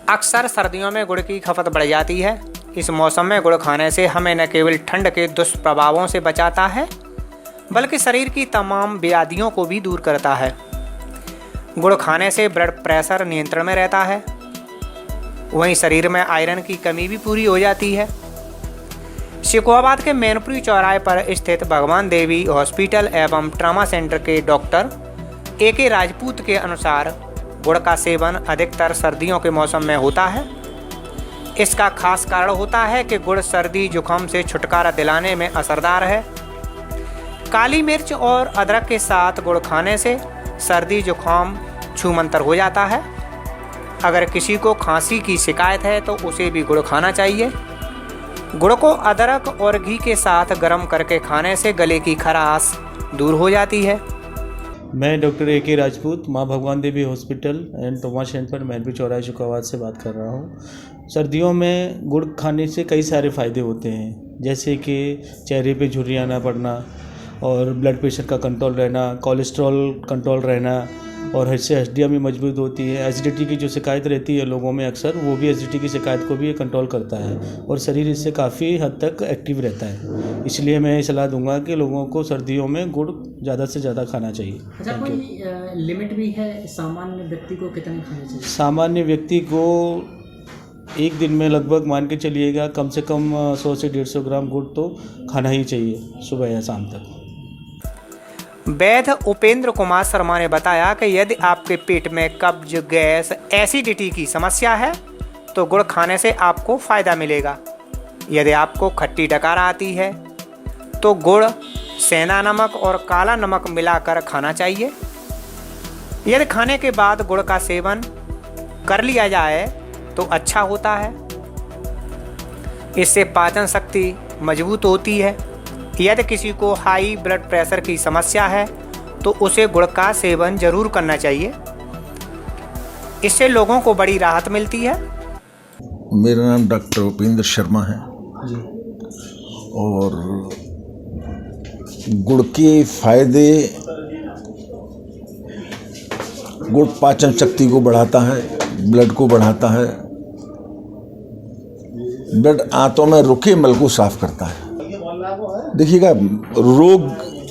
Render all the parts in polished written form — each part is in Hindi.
अक्सर सर्दियों में गुड़ की खपत बढ़ जाती है। इस मौसम में गुड़ खाने से हमें न केवल ठंड के दुष्प्रभावों से बचाता है, बल्कि शरीर की तमाम बीमारियों को भी दूर करता है। गुड़ खाने से ब्लड प्रेशर नियंत्रण में रहता है, वहीं शरीर में आयरन की कमी भी पूरी हो जाती है। शिकोहाबाद के मैनपुरी चौराहे पर स्थित भगवान देवी हॉस्पिटल एवं ट्रामा सेंटर के डॉक्टर AK राजपूत के अनुसार गुड़ का सेवन अधिकतर सर्दियों के मौसम में होता है। इसका खास कारण होता है कि गुड़ सर्दी जुकाम से छुटकारा दिलाने में असरदार है। काली मिर्च और अदरक के साथ गुड़ खाने से सर्दी जुकाम छूमंतर हो जाता है। अगर किसी को खांसी की शिकायत है तो उसे भी गुड़ खाना चाहिए। गुड़ को अदरक और घी के साथ गर्म करके खाने से गले की खराश दूर हो जाती है। मैं doctor AK Rajput Maa Bhagwan Devi hospital and trauma centre Mainpuri चौराहे शिकोहाबाद से बात कर रहा हूँ। सर्दियों में गुड़ खाने से कई सारे फ़ायदे होते हैं, जैसे कि चेहरे पे झुर्रियाँ ना पड़ना और ब्लड प्रेशर का कंट्रोल रहना, कोलेस्ट्रॉल कंट्रोल रहना, और इससे हड्डियाँ भी मजबूत होती है। एसिडिटी की जो शिकायत रहती है लोगों में अक्सर, वो भी एसिडिटी की शिकायत को भी ये कंट्रोल करता है और शरीर इससे काफ़ी हद तक एक्टिव रहता है। इसलिए मैं ये सलाह दूंगा कि लोगों को सर्दियों में गुड़ ज़्यादा से ज़्यादा खाना चाहिए। अच्छा, कोई लिमिट भी है? सामान्य व्यक्ति को कितने खाने चाहिए? सामान्य व्यक्ति को एक दिन में लगभग मान के चलिएगा कम से कम 100 से 150 ग्राम गुड़ तो खाना ही चाहिए सुबह या शाम तक। वैद्य उपेंद्र कुमार शर्मा ने बताया कि यदि आपके पेट में कब्ज, गैस, एसिडिटी की समस्या है तो गुड़ खाने से आपको फायदा मिलेगा। यदि आपको खट्टी डकार आती है तो गुड़, सेंधा नमक और काला नमक मिलाकर खाना चाहिए। यदि खाने के बाद गुड़ का सेवन कर लिया जाए तो अच्छा होता है। इससे पाचन शक्ति मजबूत होती है। यदि किसी को हाई ब्लड प्रेशर की समस्या है तो उसे गुड़ का सेवन जरूर करना चाहिए। इससे लोगों को बड़ी राहत मिलती है। मेरा नाम डॉक्टर उपेंद्र शर्मा है जी। और गुड़ के फायदे, गुड़ पाचन शक्ति को बढ़ाता है, ब्लड को बढ़ाता है, ब्लड आंतों में रुके मल को साफ करता है। देखिएगा,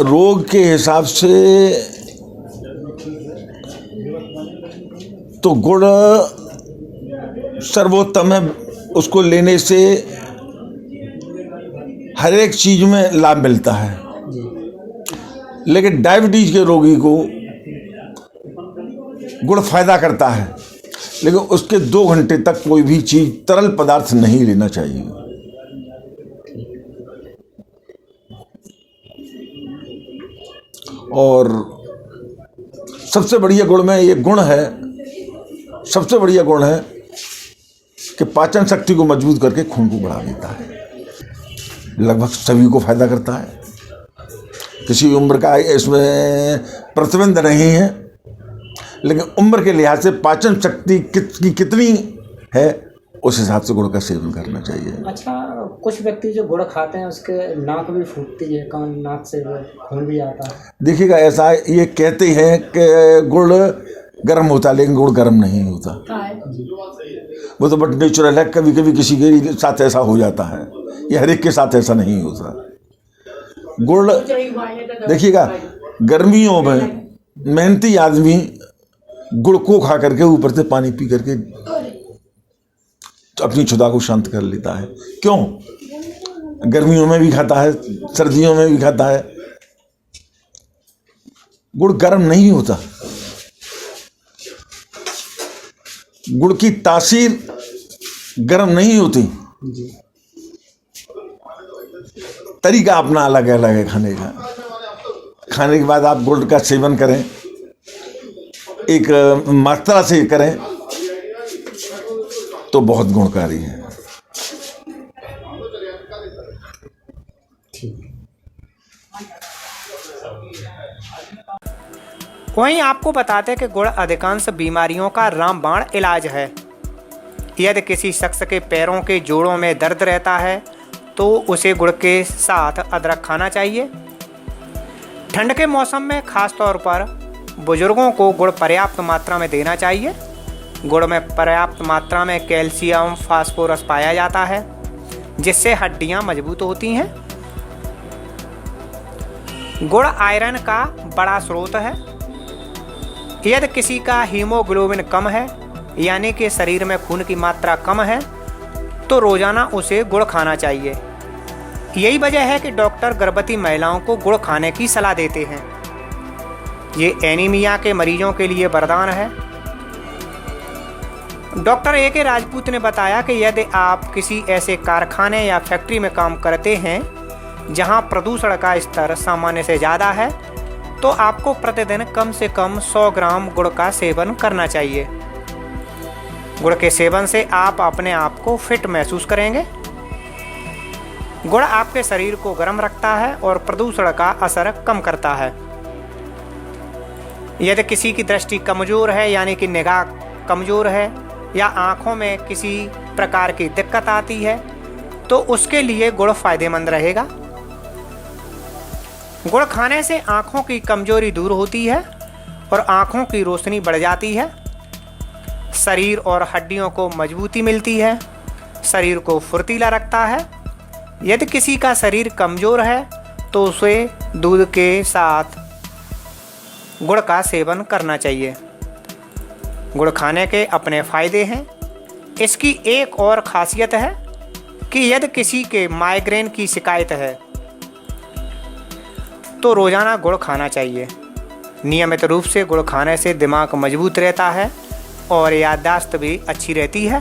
रोग के हिसाब से तो गुड़ सर्वोत्तम है। उसको लेने से हर एक चीज में लाभ मिलता है। लेकिन डायबिटीज के रोगी को गुड़ फायदा करता है, लेकिन उसके 2 घंटे तक कोई भी चीज, तरल पदार्थ नहीं लेना चाहिए। और सबसे बढ़िया गुण में ये गुण है, सबसे बढ़िया गुण है कि पाचन शक्ति को मजबूत करके खून को बढ़ा देता है। लगभग सभी को फायदा करता है। किसी उम्र का इसमें प्रतिबंध नहीं है, लेकिन उम्र के लिहाज से पाचन शक्ति कितनी है उस हिसाब से गुड़ का सेवन करना चाहिए। अच्छा, कुछ व्यक्ति जो गुड़ खाते हैं उसके नाक भी फूटती है, कान, नाक से खून भी आता है। देखिएगा, ऐसा ये कहते हैं कि गुड़ गर्म होता है, लेकिन गुड़ गर्म नहीं होता। वो तो बट नेचुरल है। कभी कभी किसी के साथ ऐसा हो जाता है, ये हर एक के साथ ऐसा नहीं होता। गुड़ देखिएगा, गर्मियों में मेहनती आदमी गुड़ को खा करके ऊपर से पानी पी करके अपनी क्षुधा को शांत कर लेता है। क्यों? गर्मियों में भी खाता है, सर्दियों में भी खाता है। गुड़ गर्म नहीं होता। गुड़ की तासीर गर्म नहीं होती। तरीका अपना अलग अलग है खाने का। खाने के बाद आप गुड़ का सेवन करें, एक मात्रा से करें तो बहुत गुणकारी है। वहीं आपको बताते कि गुड़ अधिकांश बीमारियों का रामबाण इलाज है। यदि किसी शख्स के पैरों के जोड़ों में दर्द रहता है तो उसे गुड़ के साथ अदरक खाना चाहिए। ठंड के मौसम में खास तौर पर बुजुर्गों को गुड़ पर्याप्त मात्रा में देना चाहिए। गुड़ में पर्याप्त मात्रा में कैल्शियम, फास्फोरस पाया जाता है, जिससे हड्डियां मजबूत होती हैं। गुड़ आयरन का बड़ा स्रोत है। यदि किसी का हीमोग्लोबिन कम है, यानी कि शरीर में खून की मात्रा कम है, तो रोजाना उसे गुड़ खाना चाहिए। यही वजह है कि डॉक्टर गर्भवती महिलाओं को गुड़ खाने की सलाह देते हैं। ये एनीमिया के मरीजों के लिए वरदान है। Doctor A.K. राजपूत ने बताया कि यदि आप किसी ऐसे कारखाने या फैक्ट्री में काम करते हैं जहां प्रदूषण का स्तर सामान्य से ज़्यादा है, तो आपको प्रतिदिन कम से कम 100 ग्राम गुड़ का सेवन करना चाहिए। गुड़ के सेवन से आप अपने आप को फिट महसूस करेंगे। गुड़ आपके शरीर को गर्म रखता है और प्रदूषण का असर कम करता है। यदि किसी की दृष्टि कमजोर है, यानी कि निगाह कमजोर है, या आंखों में किसी प्रकार की दिक्कत आती है, तो उसके लिए गुड़ फायदेमंद रहेगा। गुड़ खाने से आंखों की कमजोरी दूर होती है और आंखों की रोशनी बढ़ जाती है। शरीर और हड्डियों को मजबूती मिलती है, शरीर को फुर्तीला रखता है। यदि किसी का शरीर कमजोर है तो उसे दूध के साथ गुड़ का सेवन करना चाहिए। गुड़ खाने के अपने फायदे हैं। इसकी एक और खासियत है कि यदि किसी के माइग्रेन की शिकायत है तो रोजाना गुड़ खाना चाहिए। नियमित रूप से गुड़ खाने से दिमाग मजबूत रहता है और याददाश्त भी अच्छी रहती है।